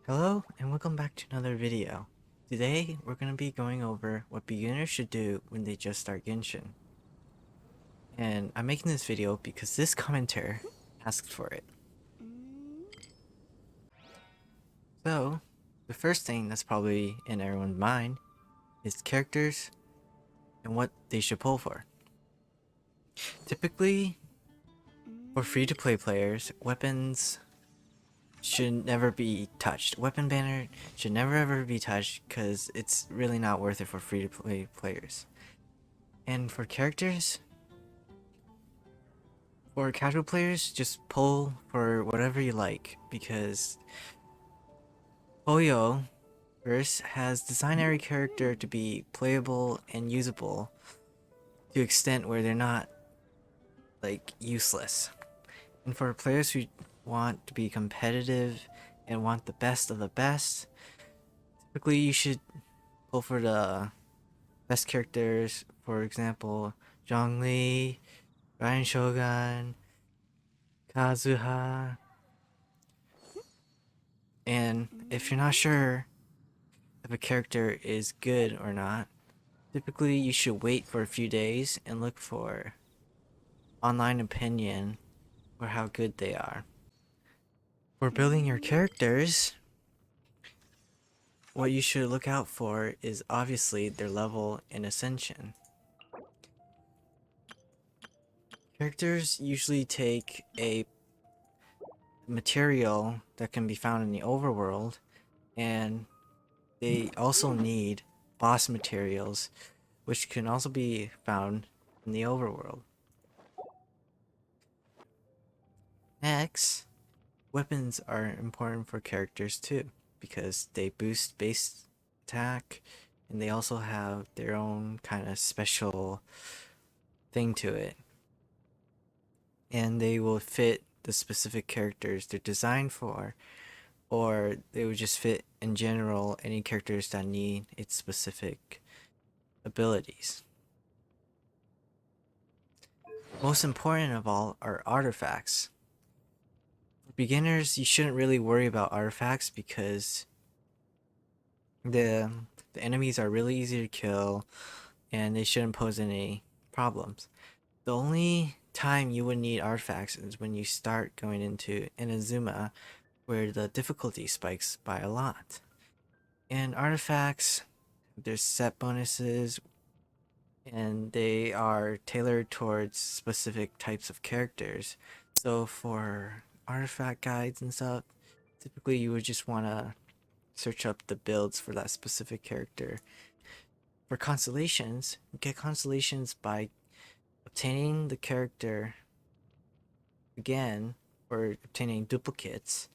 Hello and welcome back to another video. Today we're going to be going over what beginners should do when they just start Genshin. And I'm making this video because this commenter asked for it. So, the first thing that's probably in everyone's mind is characters and what they should pull for. Typically, for free-to-play players, weapons should never be touched. Weapon banner should never ever be touched because it's really not worth it for free-to-play players. And for characters, for casual players, just pull for whatever you like, because Hoyo verse has designed every character to be playable and usable to an extent where they're not like useless. And for players who want to be competitive and want the best of the best, typically you should pull for the best characters. For example, Zhongli, Ryan Shogun, Kazuha. And if you're not sure if a character is good or not, typically you should wait for a few days and look for online opinion for how good they are. For building your characters, what you should look out for is obviously their level and ascension. Characters usually take a material that can be found in the overworld, and they also need boss materials, which can also be found in the overworld. Next, weapons are important for characters too, because they boost base attack, and they also have their own kind of special thing to it. And they will fit the specific characters they're designed for, or they would just fit in general any characters that need its specific abilities. Most important of all are artifacts. For beginners, you shouldn't really worry about artifacts because the enemies are really easy to kill and they shouldn't pose any problems. The only time you would need artifacts is when you start going into Inazuma, where the difficulty spikes by a lot. And artifacts, there's set bonuses, and they are tailored towards specific types of characters. So for artifact guides and stuff, typically you would just want to search up the builds for that specific character. For constellations, you get constellations by obtaining the character again, or obtaining duplicates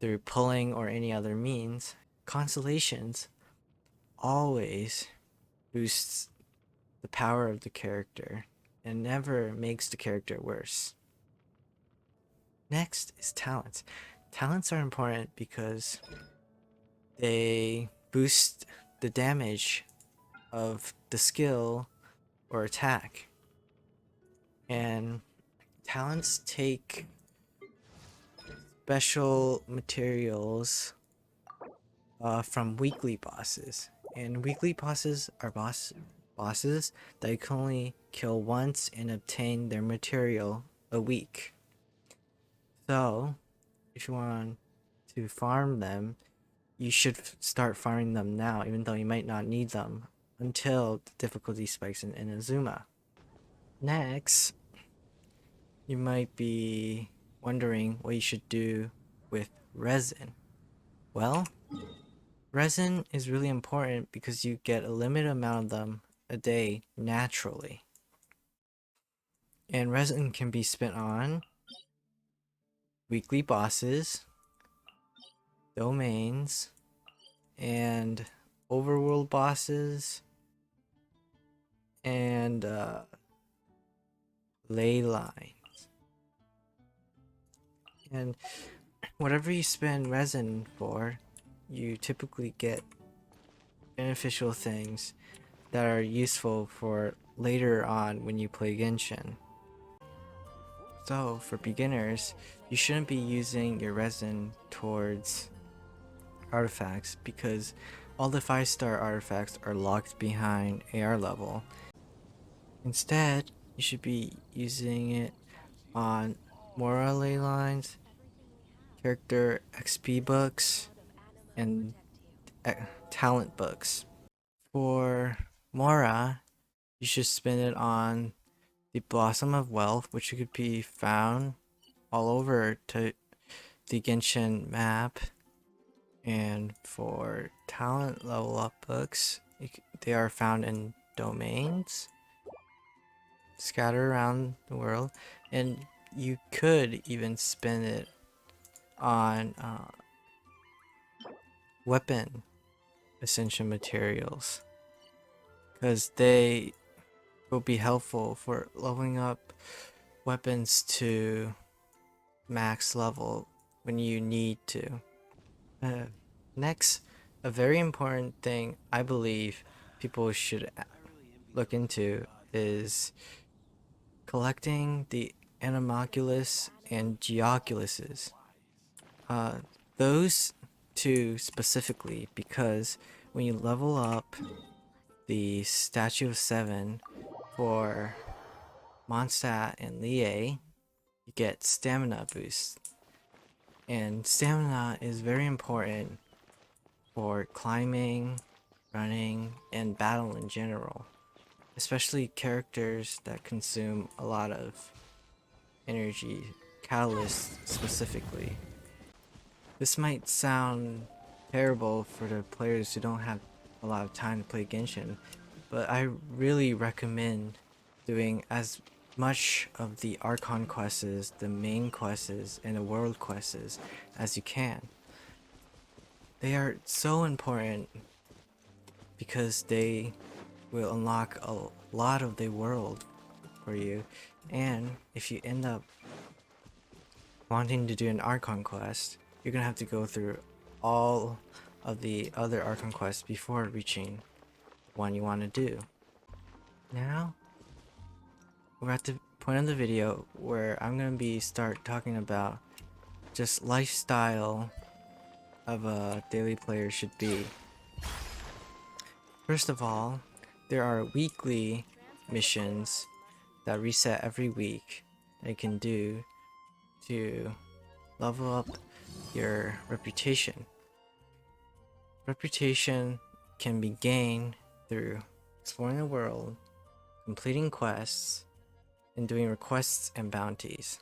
through pulling or any other means. Constellations always boosts the power of the character and never makes the character worse. Next is talents. Talents are important because they boost the damage of the skill or attack. And talents take special materials from weekly bosses. And weekly bosses are bosses that you can only kill once and obtain their material a week. So, if you want to farm them, you should start farming them now, even though you might not need them until the difficulty spikes in Inazuma. Next, you might be wondering what you should do with resin. Well, resin is really important because you get a limited amount of them a day naturally. And resin can be spent on weekly bosses, domains, and overworld bosses, and ley lines. And whatever you spend resin for, you typically get beneficial things that are useful for later on when you play Genshin. So for beginners, you shouldn't be using your resin towards artifacts because all the 5-star artifacts are locked behind AR level. Instead, you should be using it on moral ley lines, character XP books, and talent books. For Mora, you should spend it on the Blossom of Wealth, which could be found all over to the Genshin map. And for talent level up books, they are found in domains scattered around the world, and you could even spend it on weapon essential materials because they will be helpful for leveling up weapons to max level when you need to. Next, a very important thing I believe people should look into is collecting the Animalculus and Geoculuses. Those two specifically because when you level up the Statue of Seven for Mondstadt and Lie, you get stamina boost. And stamina is very important for climbing, running, and battle in general. Especially characters that consume a lot of energy, catalysts specifically. This might sound terrible for the players who don't have a lot of time to play Genshin, but I really recommend doing as much of the Archon quests, the main quests, and the world quests as you can. They are so important because they will unlock a lot of the world for you, and if you end up wanting to do an Archon quest, you're gonna have to go through all of the other Archon quests before reaching the one you want to do. Now, we're at the point of the video where I'm gonna start talking about just lifestyle of a daily player should be. First of all, there are weekly missions that reset every week that you can do to level up your reputation. Reputation can be gained through exploring the world, completing quests, and doing requests and bounties.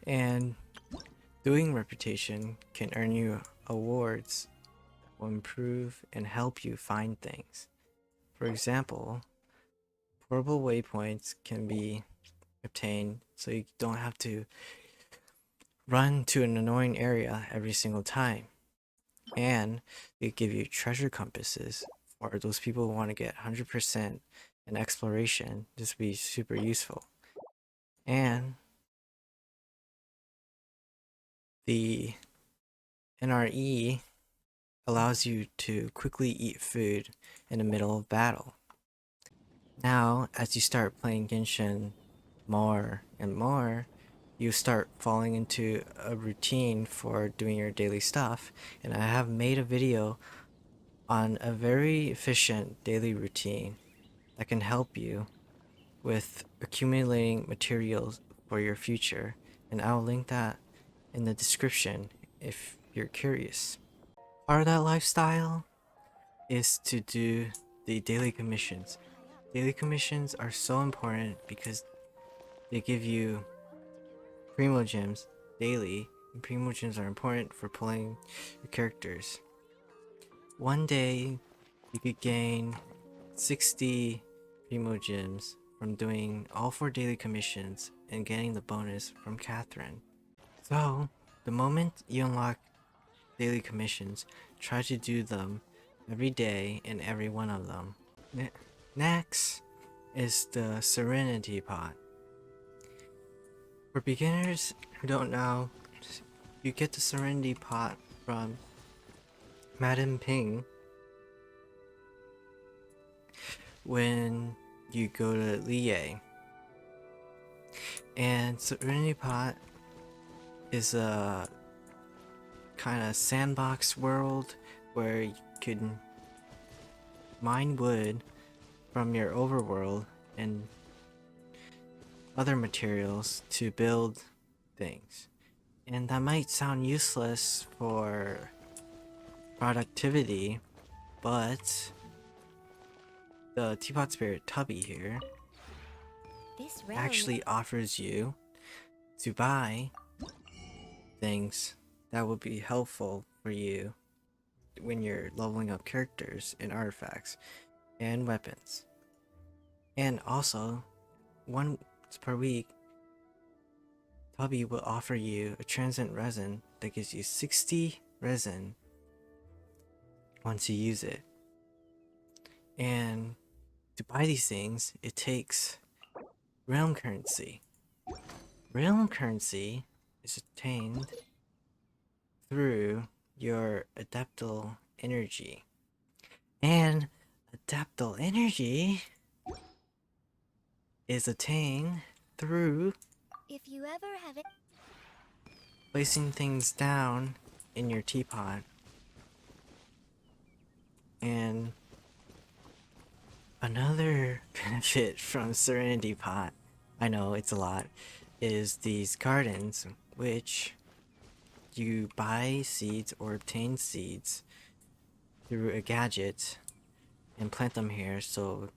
And doing reputation can earn you awards that will improve and help you find things. For example, portable waypoints can be obtained so you don't have to run to an annoying area every single time. And they give you treasure compasses for those people who want to get 100% in exploration. This would be super useful. And the NRE allows you to quickly eat food in the middle of battle. Now, as you start playing Genshin more and more, you start falling into a routine for doing your daily stuff, and I have made a video on a very efficient daily routine that can help you with accumulating materials for your future, and I'll link that in the description if you're curious. Part of that lifestyle is to do the daily commissions. Daily commissions are so important because they give you Primo Gems daily, and Primo Gems are important for pulling your characters. One day, you could gain 60 Primo Gems from doing all 4 daily commissions and getting the bonus from Catherine. So, the moment you unlock daily commissions, try to do them every day in every one of them. Next is the Serenity Pot. For beginners who don't know, you get the Serenity Pot from Madam Ping when you go to Lie. And Serenity Pot is a kind of sandbox world where you could mine wood from your overworld and other materials to build things. And that might sound useless for productivity, but the Teapot Spirit Tubby here actually offers you to buy things that will be helpful for you when you're leveling up characters and artifacts and weapons. And also, once per week, Tubby will offer you a transient resin that gives you 60 resin once you use it. And to buy these things, it takes realm currency. Realm currency is obtained through your adeptal energy. And adeptal energy is attained through If you ever have it, placing things down in your teapot. And another benefit from Serenity Pot, I know it's a lot, is these gardens, which you buy seeds or obtain seeds through a gadget and plant them here so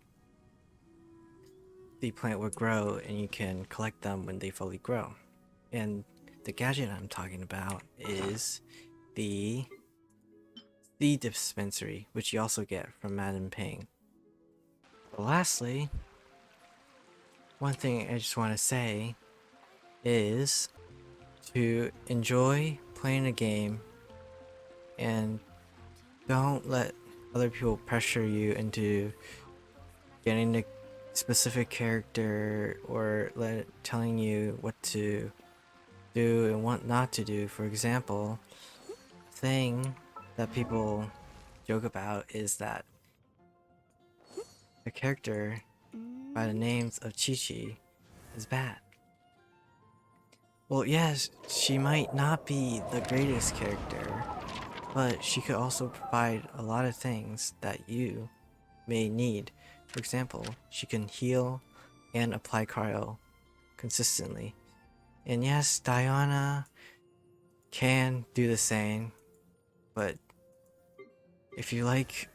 the plant will grow and you can collect them when they fully grow. And the gadget I'm talking about is the seed dispensary, which you also get from Madam Ping. But lastly, one thing I just want to say is to enjoy playing a game and don't let other people pressure you into getting a specific character or telling you what to do and what not to do. For example, thing that people joke about is that a character by the names of Chi-Chi is bad. Well, yes, she might not be the greatest character, but she could also provide a lot of things that you may need. For example, she can heal and apply cryo consistently. And yes, Diana can do the same, but if you like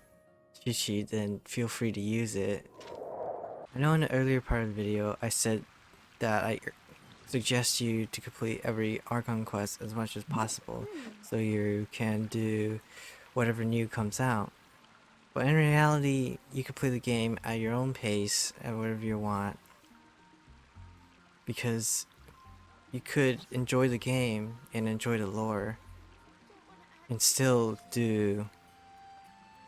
Chi-Chi, then feel free to use it. I know in the earlier part of the video I said that I suggest you to complete every Archon quest as much as possible so you can do whatever new comes out. But in reality, you can play the game at your own pace, at whatever you want, because you could enjoy the game and enjoy the lore and still do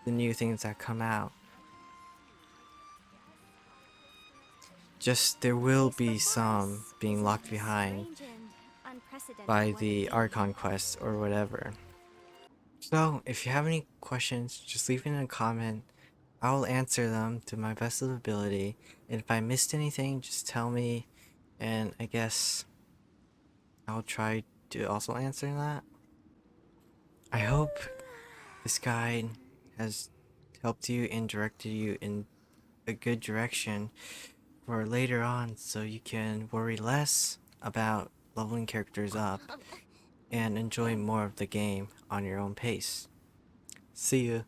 the new things that come out. Just there will be some being locked behind by the Archon quest or whatever. So if you have any questions, just leave it in a comment. I will answer them to my best of ability, and if I missed anything, just tell me, and I guess I'll try to also answer that. I hope this guide has helped you and directed you in a good direction for later on, so you can worry less about leveling characters up and enjoy more of the game on your own pace. See ya.